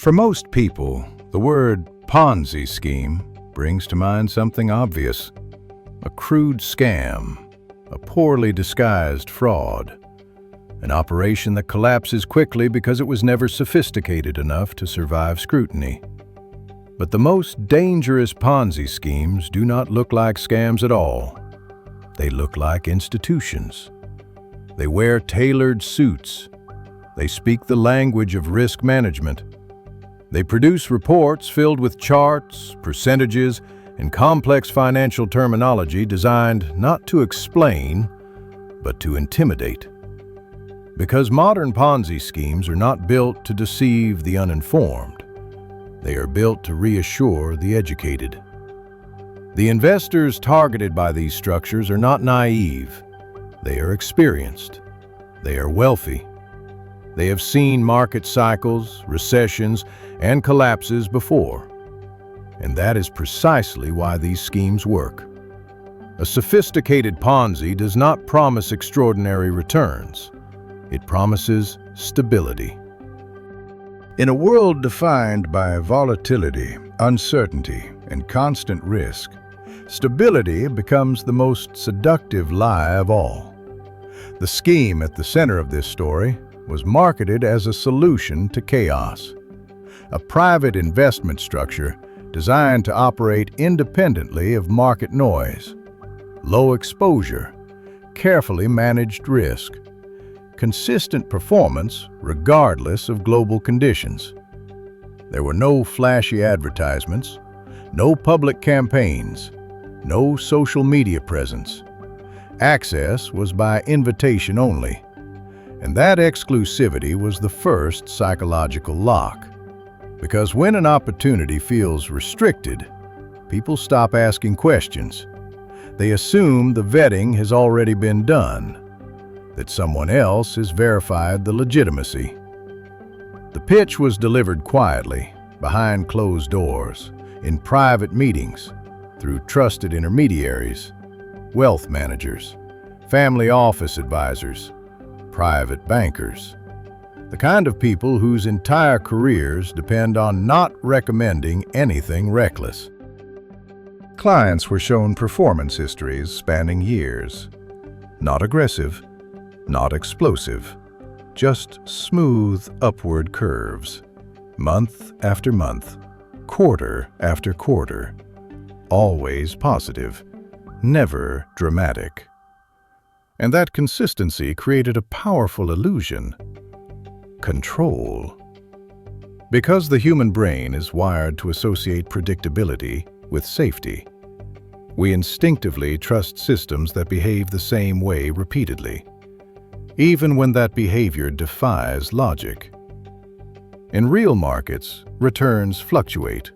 For most people, the word Ponzi scheme brings to mind something obvious: a crude scam, a poorly disguised fraud, an operation that collapses quickly because it was never sophisticated enough to survive scrutiny. But the most dangerous Ponzi schemes do not look like scams at all. They look like institutions. They wear tailored suits. They speak the language of risk management. They produce reports filled with charts, percentages, and complex financial terminology designed not to explain, but to intimidate. Because modern Ponzi schemes are not built to deceive the uninformed. They are built to reassure the educated. The investors targeted by these structures are not naive. They are experienced. They are wealthy. They have seen market cycles, recessions, and collapses before. And that is precisely why these schemes work. A sophisticated Ponzi does not promise extraordinary returns. It promises stability. In a world defined by volatility, uncertainty, and constant risk, stability becomes the most seductive lie of all. The scheme at the center of this story was marketed as a solution to chaos, a private investment structure designed to operate independently of market noise, low exposure, carefully managed risk, consistent performance regardless of global conditions. There were no flashy advertisements, no public campaigns, no social media presence. Access was by invitation only, and that exclusivity was the first psychological lock. Because when an opportunity feels restricted, people stop asking questions. They assume the vetting has already been done, that someone else has verified the legitimacy. The pitch was delivered quietly, behind closed doors, in private meetings, through trusted intermediaries, wealth managers, family office advisors, private bankers, the kind of people whose entire careers depend on not recommending anything reckless. Clients were shown performance histories spanning years. Not aggressive, not explosive, just smooth upward curves. Month after month, quarter after quarter, always positive, never dramatic. And that consistency created a powerful illusion: control. Because the human brain is wired to associate predictability with safety, we instinctively trust systems that behave the same way repeatedly, even when that behavior defies logic. In real markets, returns fluctuate,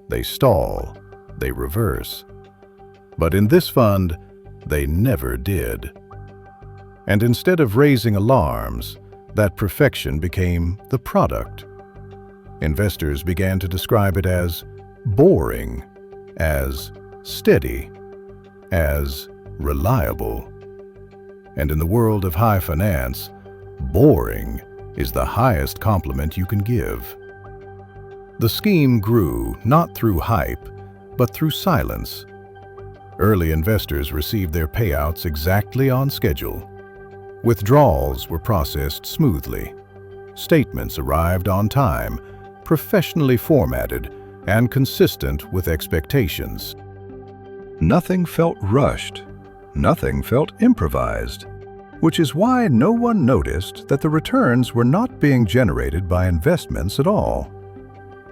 they stall, they reverse. But in this fund, they never did. And instead of raising alarms, that perfection became the product. Investors began to describe it as boring, as steady, as reliable. And in the world of high finance, boring is the highest compliment you can give. The scheme grew not through hype, but through silence. Early investors received their payouts exactly on schedule. Withdrawals were processed smoothly. Statements arrived on time, professionally formatted, and consistent with expectations. Nothing felt rushed. Nothing felt improvised. Which is why no one noticed that the returns were not being generated by investments at all.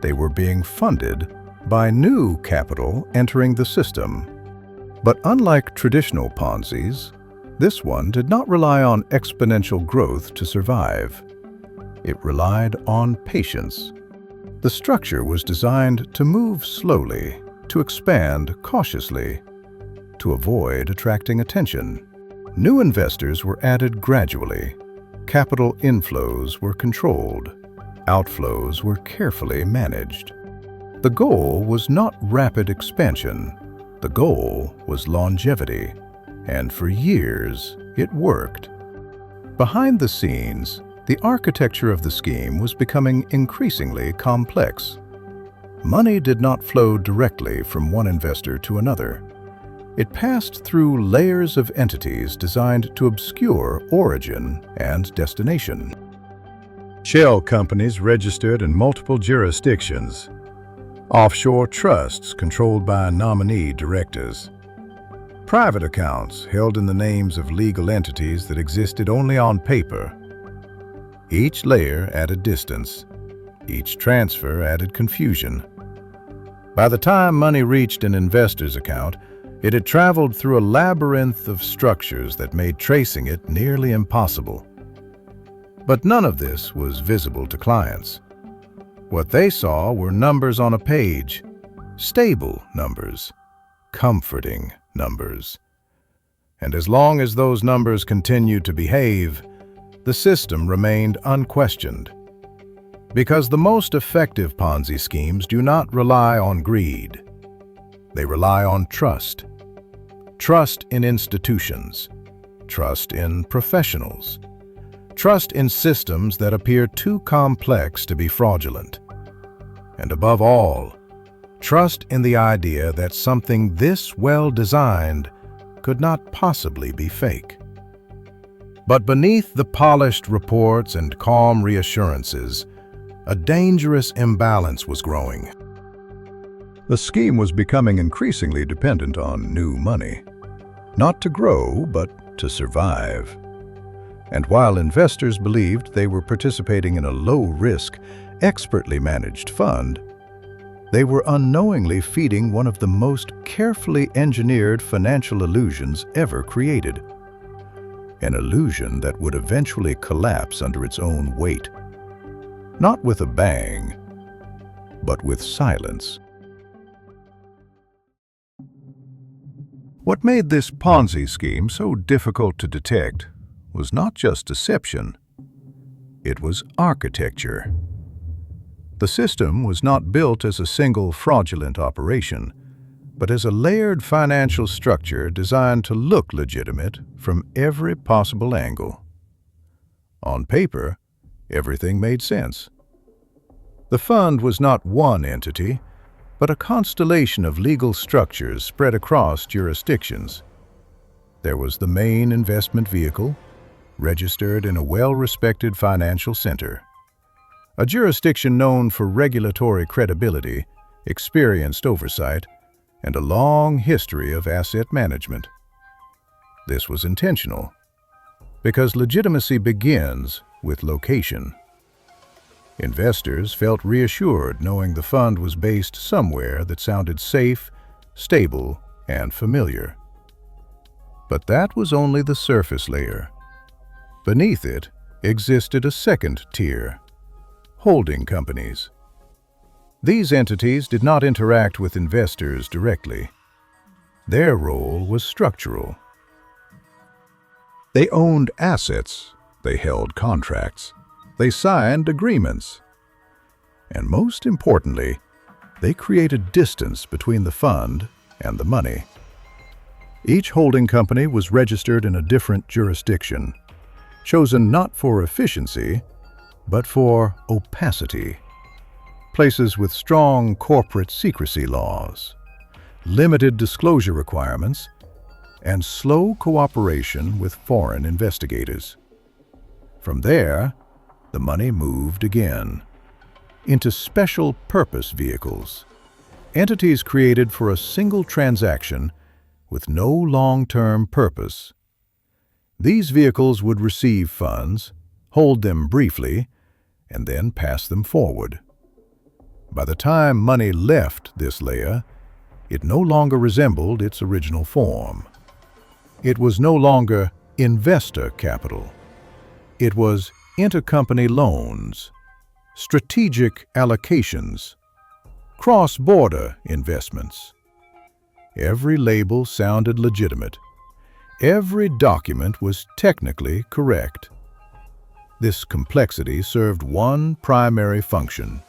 They were being funded by new capital entering the system. But unlike traditional Ponzi's, this one did not rely on exponential growth to survive. It relied on patience. The structure was designed to move slowly, to expand cautiously, to avoid attracting attention. New investors were added gradually. Capital inflows were controlled. Outflows were carefully managed. The goal was not rapid expansion. The goal was longevity. And for years, it worked. Behind the scenes, The architecture of the scheme was becoming increasingly complex. Money did not flow directly from one investor to another. It passed through layers of entities designed to obscure origin and destination. Shell companies registered in multiple jurisdictions. Offshore trusts controlled by nominee directors. Private accounts held in the names of legal entities that existed only on paper. Each layer added distance. Each transfer added confusion. By the time money reached an investor's account, it had traveled through a labyrinth of structures that made tracing it nearly impossible. But none of this was visible to clients. What they saw were numbers on a page, stable numbers, comforting numbers. And as long as those numbers continued to behave, the system remained unquestioned. Because the most effective Ponzi schemes do not rely on greed. They rely on trust. Trust in institutions. Trust in professionals. Trust in systems that appear too complex to be fraudulent. And above all, trust in the idea that something this well-designed could not possibly be fake. But beneath the polished reports and calm reassurances, a dangerous imbalance was growing. The scheme was becoming increasingly dependent on new money, not to grow, but to survive. And while investors believed they were participating in a low-risk, expertly managed fund, they were unknowingly feeding one of the most carefully engineered financial illusions ever created. An illusion that would eventually collapse under its own weight. Not with a bang, but with silence. What made this Ponzi scheme so difficult to detect was not just deception, it was architecture. The system was not built as a single fraudulent operation, but as a layered financial structure designed to look legitimate from every possible angle. On paper, everything made sense. The fund was not one entity, but a constellation of legal structures spread across jurisdictions. There was the main investment vehicle, registered in a well-respected financial center. A jurisdiction known for regulatory credibility, experienced oversight, and a long history of asset management. This was intentional, because legitimacy begins with location. Investors felt reassured knowing the fund was based somewhere that sounded safe, stable, and familiar. But that was only the surface layer. Beneath it existed a second tier, holding companies. These entities did not interact with investors directly. Their role was structural. They owned assets, they held contracts, they signed agreements. And most importantly, they created distance between the fund and the money. Each holding company was registered in a different jurisdiction, chosen not for efficiency, but for opacity. Places with strong corporate secrecy laws, limited disclosure requirements, and slow cooperation with foreign investigators. From there, the money moved again into special purpose vehicles, entities created for a single transaction with no long-term purpose. These vehicles would receive funds, hold them briefly, and then pass them forward. By the time money left this layer, it no longer resembled its original form. It was no longer investor capital. It was intercompany loans, strategic allocations, cross-border investments. Every label sounded legitimate. Every document was technically correct. This complexity served one primary function.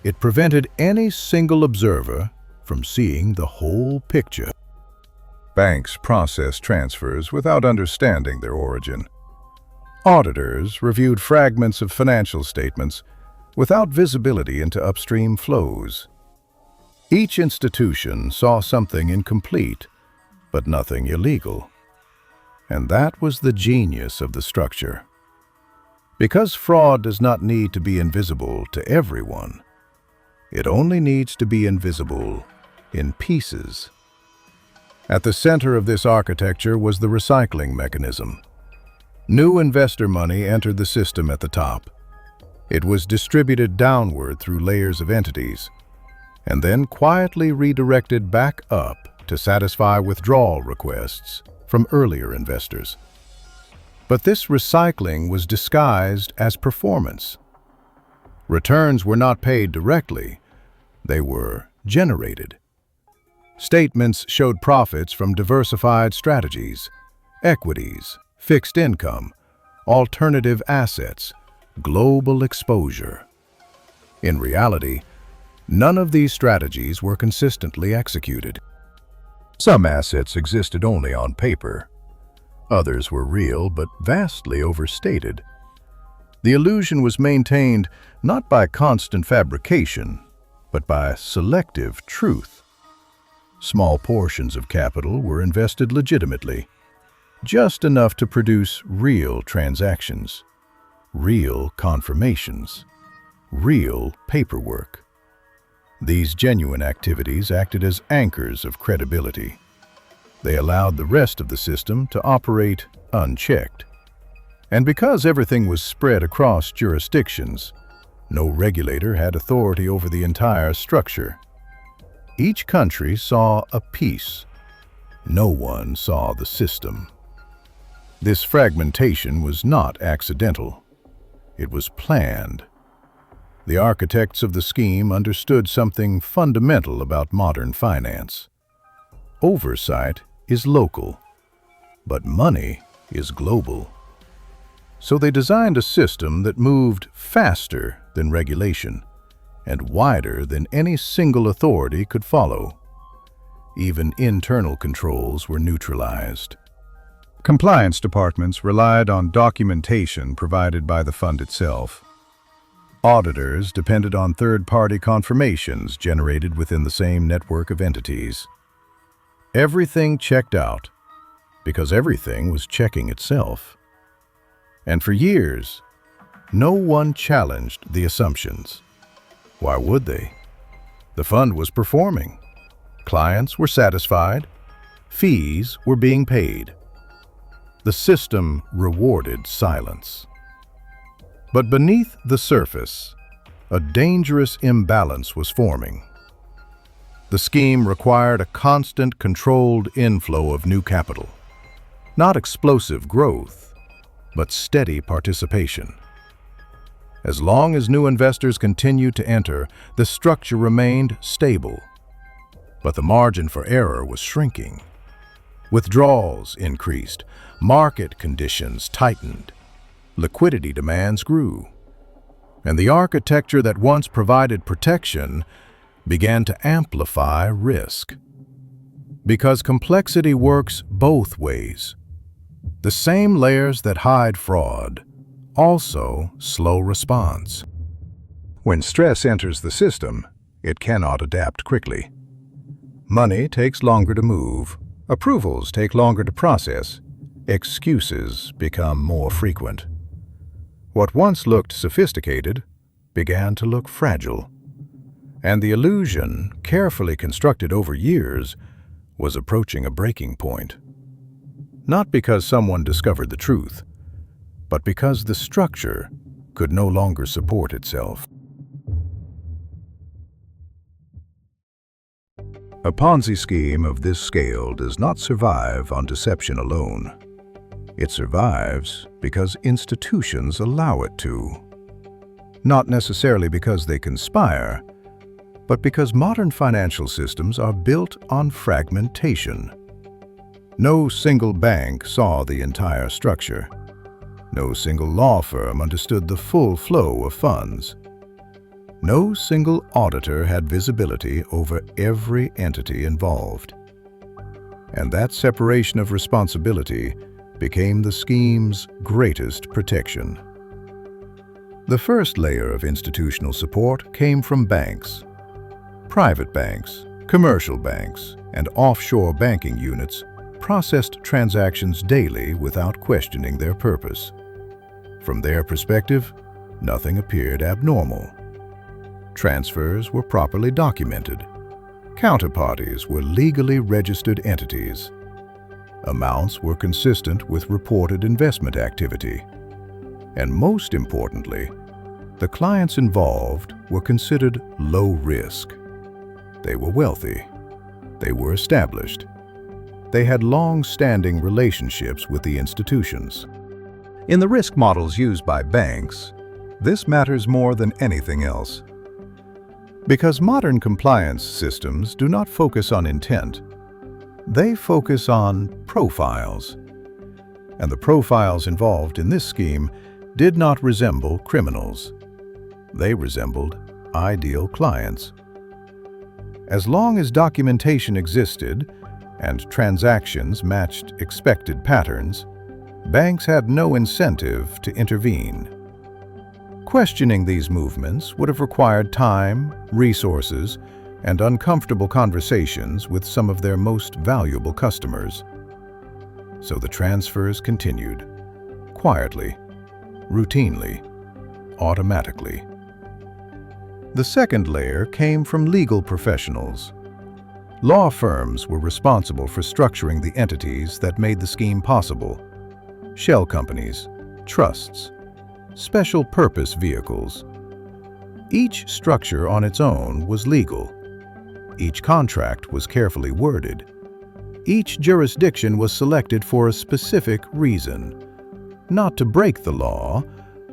It prevented any single observer from seeing the whole picture. Banks process transfers without understanding their origin. Auditors reviewed fragments of financial statements without visibility into upstream flows. Each institution saw something incomplete, but nothing illegal. And that was the genius of the structure. Because fraud does not need to be invisible to everyone, it only needs to be invisible in pieces. At the center of this architecture was the recycling mechanism. New investor money entered the system at the top. It was distributed downward through layers of entities, and then quietly redirected back up to satisfy withdrawal requests from earlier investors. But this recycling was disguised as performance. Returns were not paid directly, they were generated. Statements showed profits from diversified strategies, equities, fixed income, alternative assets, global exposure. In reality, none of these strategies were consistently executed. Some assets existed only on paper. Others were real but vastly overstated. The illusion was maintained not by constant fabrication, but by selective truth. Small portions of capital were invested legitimately, just enough to produce real transactions, real confirmations, real paperwork. These genuine activities acted as anchors of credibility. They allowed the rest of the system to operate unchecked. And because everything was spread across jurisdictions, no regulator had authority over the entire structure. Each country saw a piece. No one saw the system. This fragmentation was not accidental. It was planned. The architects of the scheme understood something fundamental about modern finance. Oversight is local, but money is global. So they designed a system that moved faster than regulation and wider than any single authority could follow. Even internal controls were neutralized. Compliance departments relied on documentation provided by the fund itself. Auditors depended on third-party confirmations generated within the same network of entities. Everything checked out, because everything was checking itself. And for years, no one challenged the assumptions. Why would they? The fund was performing. Clients were satisfied. Fees were being paid. The system rewarded silence. But beneath the surface, a dangerous imbalance was forming. The scheme required a constant, controlled inflow of new capital. Not explosive growth, but steady participation. As long as new investors continued to enter, the structure remained stable. But the margin for error was shrinking. Withdrawals increased, market conditions tightened, liquidity demands grew, and the architecture that once provided protection began to amplify risk. Because complexity works both ways. The same layers that hide fraud also slow response. When stress enters the system, it cannot adapt quickly. Money takes longer to move, approvals take longer to process, excuses become more frequent. What once looked sophisticated began to look fragile, and the illusion, carefully constructed over years, was approaching a breaking point. Not because someone discovered the truth, but because the structure could no longer support itself. A Ponzi scheme of this scale does not survive on deception alone. It survives because institutions allow it to. Not necessarily because they conspire, but because modern financial systems are built on fragmentation. No single bank saw the entire structure. No single law firm understood the full flow of funds. No single auditor had visibility over every entity involved. And that separation of responsibility became the scheme's greatest protection. The first layer of institutional support came from banks. Private banks, commercial banks, and offshore banking units processed transactions daily without questioning their purpose. From their perspective, nothing appeared abnormal. Transfers were properly documented. Counterparties were legally registered entities. Amounts were consistent with reported investment activity. And most importantly, the clients involved were considered low risk. They were wealthy. They were established. They had long-standing relationships with the institutions. In the risk models used by banks, this matters more than anything else. Because modern compliance systems do not focus on intent, they focus on profiles. And the profiles involved in this scheme did not resemble criminals. They resembled ideal clients. As long as documentation existed and transactions matched expected patterns, banks had no incentive to intervene. Questioning these movements would have required time, resources, and uncomfortable conversations with some of their most valuable customers. So the transfers continued, quietly, routinely, automatically. The second layer came from legal professionals. Law firms were responsible for structuring the entities that made the scheme possible. Shell companies, trusts, special purpose vehicles. Each structure on its own was legal. Each contract was carefully worded. Each jurisdiction was selected for a specific reason, not to break the law,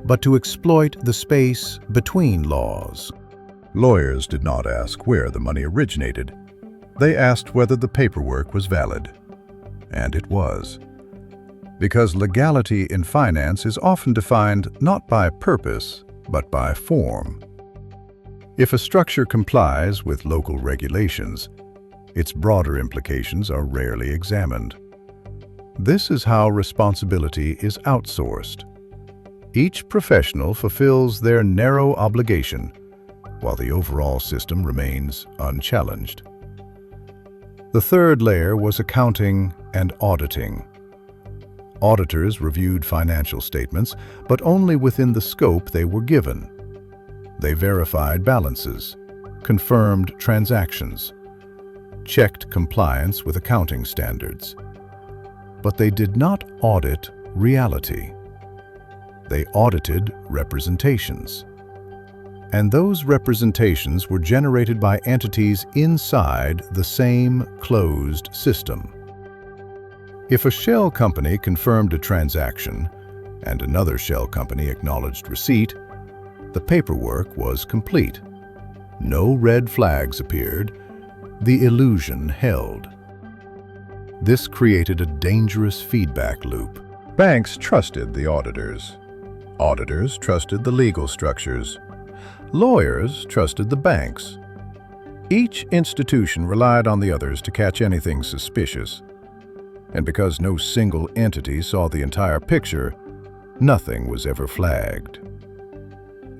but to exploit the space between laws. Lawyers did not ask where the money originated. They asked whether the paperwork was valid. And it was. Because legality in finance is often defined not by purpose, but by form. If a structure complies with local regulations, its broader implications are rarely examined. This is how responsibility is outsourced. Each professional fulfills their narrow obligation, while the overall system remains unchallenged. The third layer was accounting and auditing. Auditors reviewed financial statements, but only within the scope they were given. They verified balances, confirmed transactions, checked compliance with accounting standards. But they did not audit reality. They audited representations. And those representations were generated by entities inside the same closed system. If a shell company confirmed a transaction and another shell company acknowledged receipt, the paperwork was complete. No red flags appeared. The illusion held. This created a dangerous feedback loop. Banks trusted the auditors. Auditors trusted the legal structures. Lawyers trusted the banks. Each institution relied on the others to catch anything suspicious. And because no single entity saw the entire picture, nothing was ever flagged.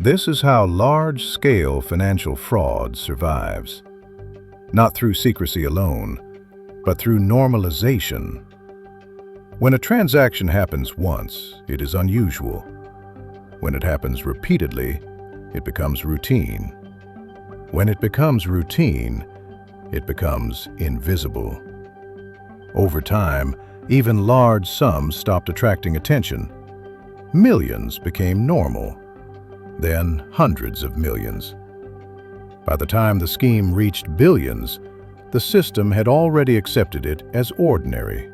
This is how large-scale financial fraud survives. Not through secrecy alone, but through normalization. When a transaction happens once, it is unusual. When it happens repeatedly, it becomes routine. When it becomes routine, it becomes invisible. Over time, even large sums stopped attracting attention. Millions became normal. Then hundreds of millions. By the time the scheme reached billions, the system had already accepted it as ordinary.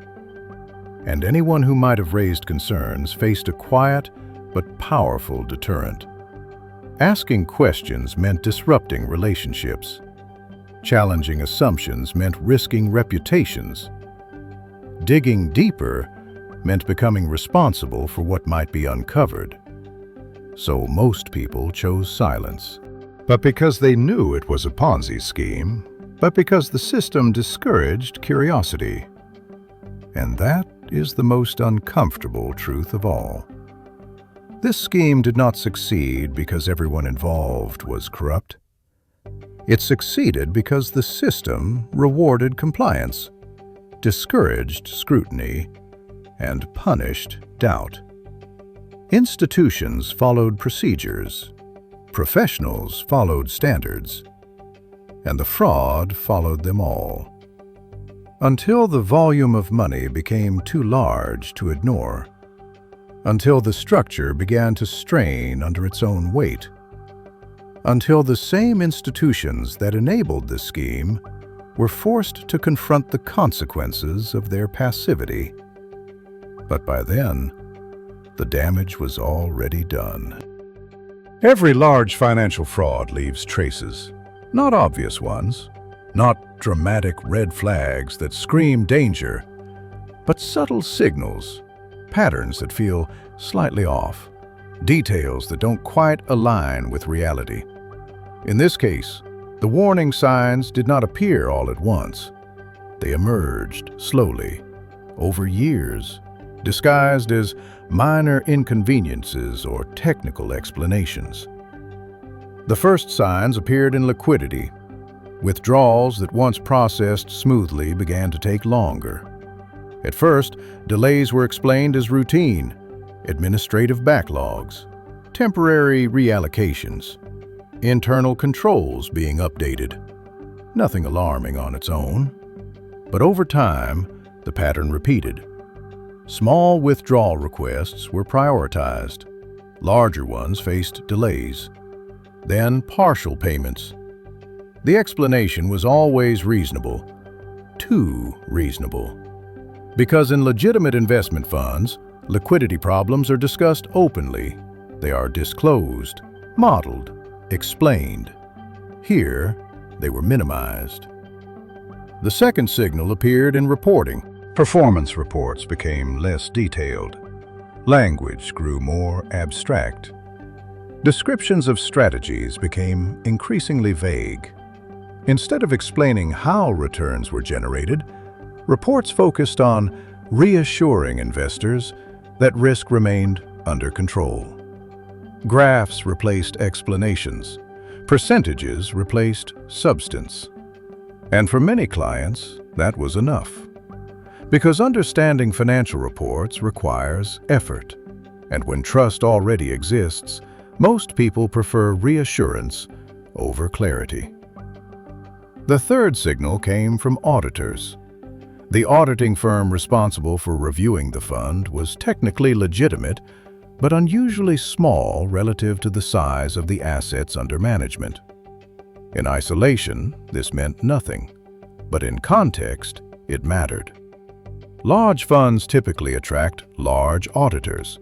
And anyone who might have raised concerns faced a quiet but powerful deterrent. Asking questions meant disrupting relationships. Challenging assumptions meant risking reputations. Digging deeper meant becoming responsible for what might be uncovered. So most people chose silence. But because they knew it was a Ponzi scheme, but because the system discouraged curiosity. And that is the most uncomfortable truth of all. This scheme did not succeed because everyone involved was corrupt. It succeeded because the system rewarded compliance, discouraged scrutiny, and punished doubt. Institutions followed procedures, professionals followed standards, and the fraud followed them all. Until the volume of money became too large to ignore, until the structure began to strain under its own weight, until the same institutions that enabled this scheme were forced to confront the consequences of their passivity. But by then, the damage was already done. Every large financial fraud leaves traces, not obvious ones, not dramatic red flags that scream danger, but subtle signals, patterns that feel slightly off, details that don't quite align with reality. In this case, the warning signs did not appear all at once. They emerged slowly, over years, disguised as minor inconveniences or technical explanations. The first signs appeared in liquidity. Withdrawals that once processed smoothly began to take longer. At first, delays were explained as routine, administrative backlogs, temporary reallocations, internal controls being updated. Nothing alarming on its own. But over time, the pattern repeated. Small withdrawal requests were prioritized. Larger ones faced delays. Then partial payments. The explanation was always reasonable, too reasonable. Because in legitimate investment funds, liquidity problems are discussed openly. They are disclosed, modeled, explained. Here, they were minimized. The second signal appeared in reporting. Performance reports became less detailed. Language grew more abstract. Descriptions of strategies became increasingly vague. Instead of explaining how returns were generated, reports focused on reassuring investors that risk remained under control. Graphs replaced explanations. Percentages replaced substance. And for many clients, that was enough. Because understanding financial reports requires effort. And when trust already exists, most people prefer reassurance over clarity. The third signal came from auditors. The auditing firm responsible for reviewing the fund was technically legitimate, but unusually small relative to the size of the assets under management. In isolation, this meant nothing, but in context, it mattered. Large funds typically attract large auditors,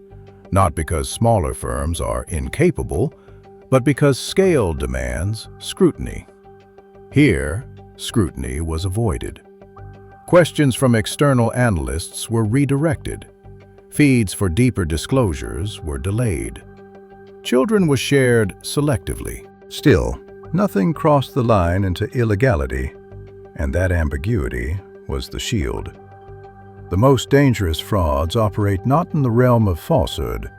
not because smaller firms are incapable, but because scale demands scrutiny. Here, scrutiny was avoided. Questions from external analysts were redirected. Feeds for deeper disclosures were delayed. Children was shared selectively. Still, nothing crossed the line into illegality, and that ambiguity was the shield. The most dangerous frauds operate not in the realm of falsehood,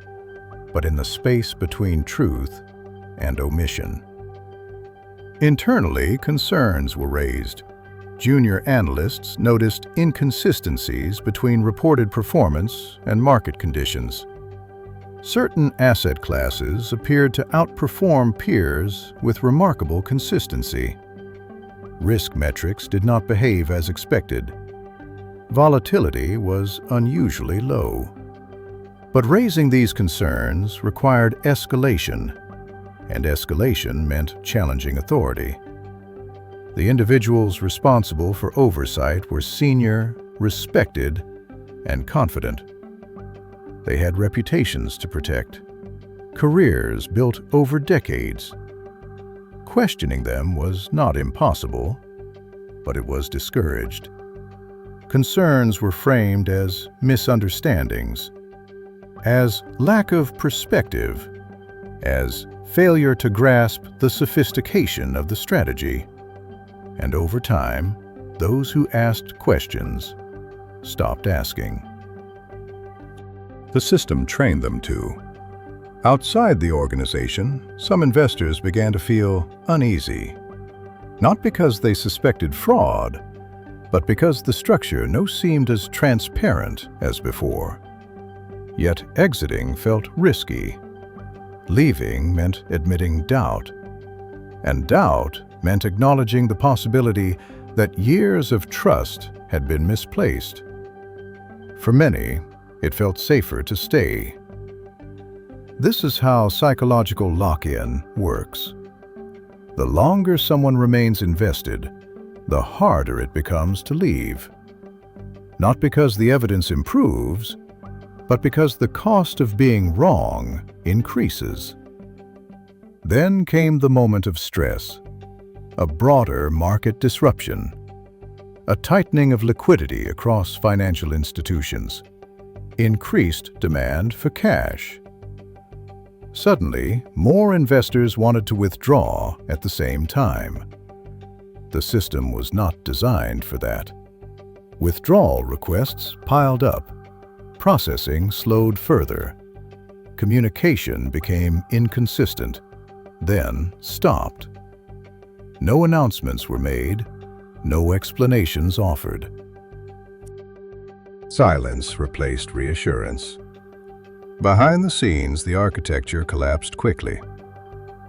but in the space between truth and omission. Internally, concerns were raised. Junior analysts noticed inconsistencies between reported performance and market conditions. Certain asset classes appeared to outperform peers with remarkable consistency. Risk metrics did not behave as expected. Volatility was unusually low. But raising these concerns required escalation, and escalation meant challenging authority. The individuals responsible for oversight were senior, respected, and confident. They had reputations to protect, careers built over decades. Questioning them was not impossible, but it was discouraged. Concerns were framed as misunderstandings, as lack of perspective, as failure to grasp the sophistication of the strategy. And over time, those who asked questions stopped asking. The system trained them to. Outside the organization, some investors began to feel uneasy. Not because they suspected fraud, but because the structure no seemed as transparent as before. Yet exiting felt risky. Leaving meant admitting doubt. And doubt meant acknowledging the possibility that years of trust had been misplaced. For many, it felt safer to stay. This is how psychological lock-in works. The longer someone remains invested, the harder it becomes to leave. Not because the evidence improves, but because the cost of being wrong increases. Then came the moment of stress, a broader market disruption, a tightening of liquidity across financial institutions, increased demand for cash. Suddenly, more investors wanted to withdraw at the same time. The system was not designed for that. Withdrawal requests piled up. Processing slowed further. Communication became inconsistent, then stopped. No announcements were made, no explanations offered. Silence replaced reassurance. Behind the scenes, the architecture collapsed quickly.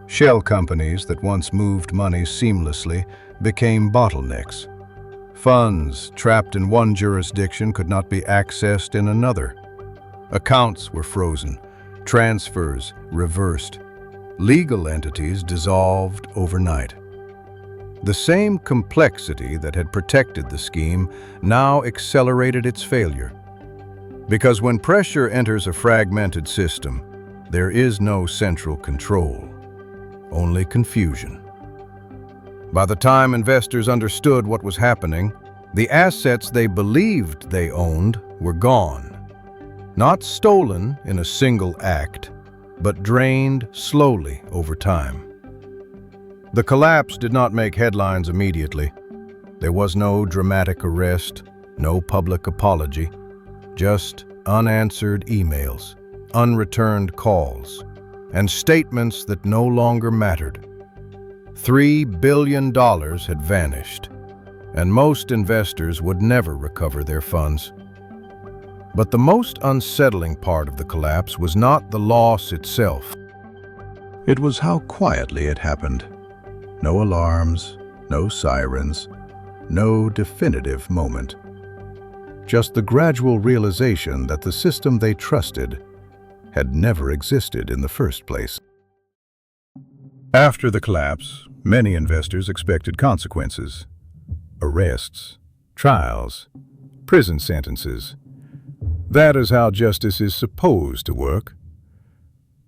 Shell companies that once moved money seamlessly became bottlenecks. Funds trapped in one jurisdiction could not be accessed in another. Accounts were frozen, transfers reversed, legal entities dissolved overnight. The same complexity that had protected the scheme now accelerated its failure. Because when pressure enters a fragmented system, there is no central control, only confusion. By the time investors understood what was happening, the assets they believed they owned were gone. Not stolen in a single act, but drained slowly over time. The collapse did not make headlines immediately. There was no dramatic arrest, no public apology, just unanswered emails, unreturned calls, and statements that no longer mattered. $3 billion had vanished, and most investors would never recover their funds. But the most unsettling part of the collapse was not the loss itself. It was how quietly it happened. No alarms, no sirens, no definitive moment. Just the gradual realization that the system they trusted had never existed in the first place. After the collapse, many investors expected consequences. Arrests, trials, prison sentences. That is how justice is supposed to work.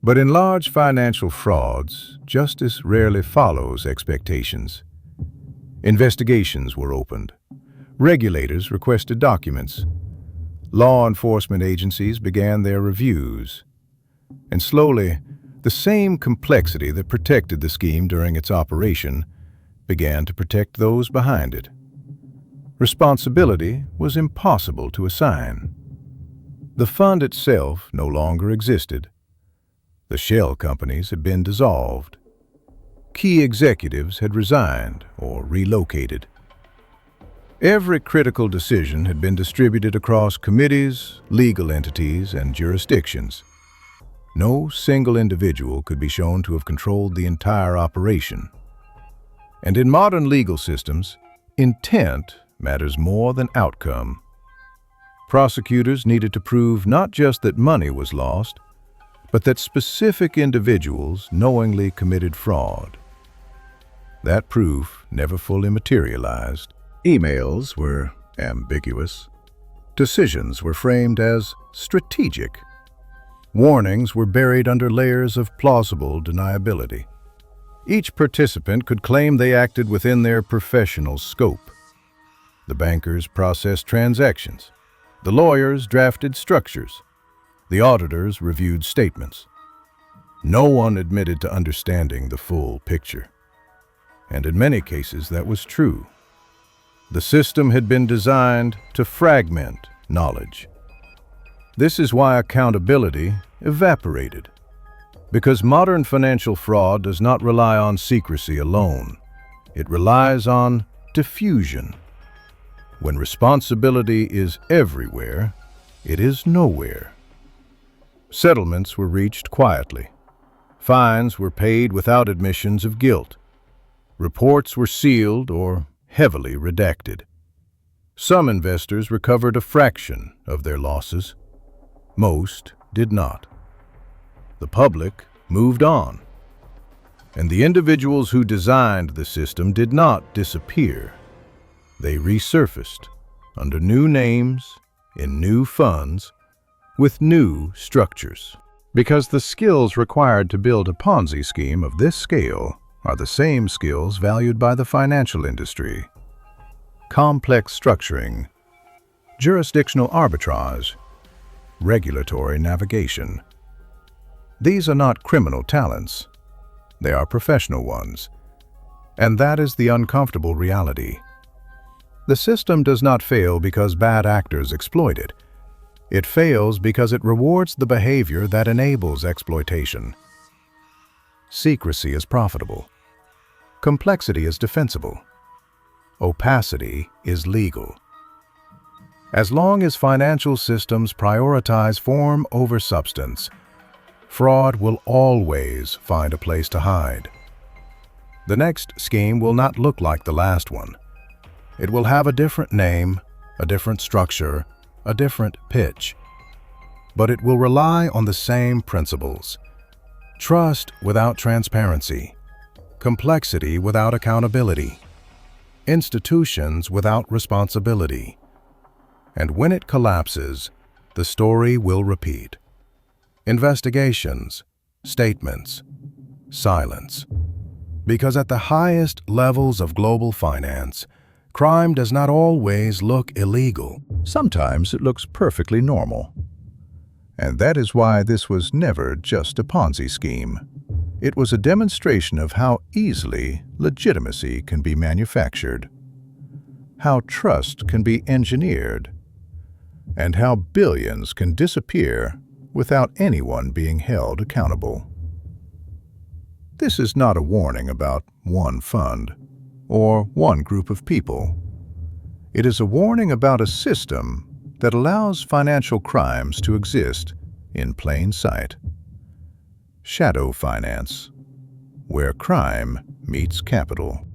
But in large financial frauds, justice rarely follows expectations. Investigations were opened. Regulators requested documents. Law enforcement agencies began their reviews. And slowly, the same complexity that protected the scheme during its operation began to protect those behind it. Responsibility was impossible to assign. The fund itself no longer existed. The shell companies had been dissolved. Key executives had resigned or relocated. Every critical decision had been distributed across committees, legal entities, and jurisdictions. No single individual could be shown to have controlled the entire operation. And in modern legal systems, intent matters more than outcome. Prosecutors needed to prove not just that money was lost, but that specific individuals knowingly committed fraud. That proof never fully materialized. Emails were ambiguous. Decisions were framed as strategic. Warnings were buried under layers of plausible deniability. Each participant could claim they acted within their professional scope. The bankers processed transactions. The lawyers drafted structures. The auditors reviewed statements. No one admitted to understanding the full picture. And in many cases, that was true. The system had been designed to fragment knowledge. This is why accountability evaporated. Because modern financial fraud does not rely on secrecy alone. It relies on diffusion. When responsibility is everywhere, it is nowhere. Settlements were reached quietly. Fines were paid without admissions of guilt. Reports were sealed or heavily redacted. Some investors recovered a fraction of their losses. Most did not. The public moved on. And the individuals who designed the system did not disappear. They resurfaced under new names, in new funds, with new structures. Because the skills required to build a Ponzi scheme of this scale are the same skills valued by the financial industry. Complex structuring, jurisdictional arbitrage, regulatory navigation. These are not criminal talents. They are professional ones. And that is the uncomfortable reality. The system does not fail because bad actors exploit it. It fails because it rewards the behavior that enables exploitation. Secrecy is profitable. Complexity is defensible. Opacity is legal. As long as financial systems prioritize form over substance, fraud will always find a place to hide. The next scheme will not look like the last one. It will have a different name, a different structure, a different pitch. But it will rely on the same principles. Trust without transparency. Complexity without accountability. Institutions without responsibility. And when it collapses, the story will repeat. Investigations, statements, silence. Because at the highest levels of global finance, crime does not always look illegal. Sometimes it looks perfectly normal. And that is why this was never just a Ponzi scheme. It was a demonstration of how easily legitimacy can be manufactured, how trust can be engineered, and how billions can disappear without anyone being held accountable. This is not a warning about one fund or one group of people. It is a warning about a system that allows financial crimes to exist in plain sight. Shadow finance, where crime meets capital.